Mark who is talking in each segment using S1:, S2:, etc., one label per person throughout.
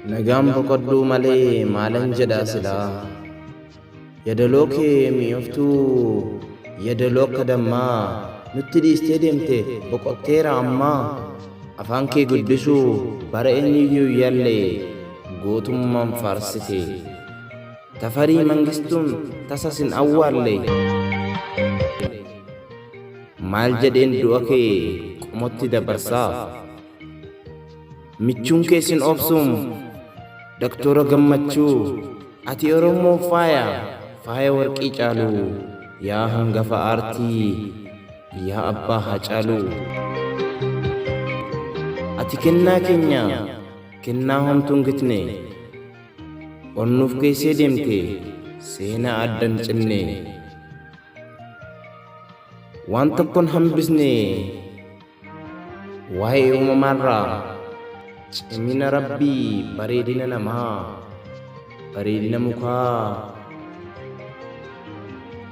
S1: Nagaan boqodhuu malee maalan jedhaa silaa. Yadaloo kee mi'ooftuu yadaloo akka dammaa nutti dhiistee deemte boqotteera ammaa. Afaan kee guddisuu bara eenyuyyuu yaallee gootummaan faarsite. Tafarii Mangistuun tasa sin awwaalle. Maal jedheen du'a kee qomotti dabarsaa. Michuun kee sin obsuun Doktora Gammachuu ati Oromoo faaya warqii caalu. Yaa hangafa aartii yaa abbaa Haacaaluu. Ati kennaa keenya kennaa homtuun gitne. Onnuuf geessee deemte seenaa addan cinne. Waan tokkon hambisne waa'ee uumamaarraa. Cimina Rabbii bareedina namaa bareedina mukaa.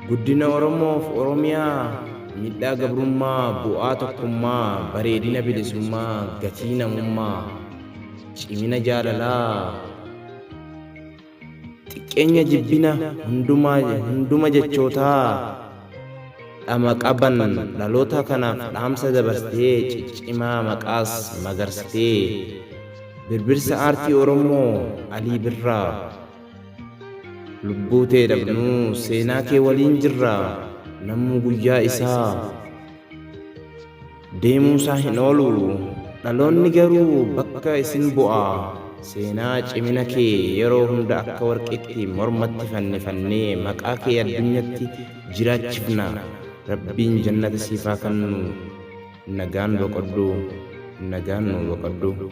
S1: Guddina Oromoof Oromiyaa miidhaa gabrummaa bu'aa tokkummaa bareedina bilisummaa gatii namummaa. Cimina jaalalaa xiqqeenya jibbina hunduma jechootaa. Dhama qaban dhaloota kanaaf dhaamsa dabarsitee ciccimaa maqaas magarsitee. Birbirsa aartii Oromoo Alii Birraa. Lubbuu tee dhabnuu seenaa kee waliin jirra. Namni guyyaa isaa deemuusaa hin oolu. Dhaloonni garuu bakka isin bu'a. Seenaa cimina kee yeroo hunda akka warqitti mormatti fannifannee maqaa kee addunyatti jiraachifna. Rabbiin jannata siifaa kennu. Nagaan boqodhuu nagaan nu boqodhuu.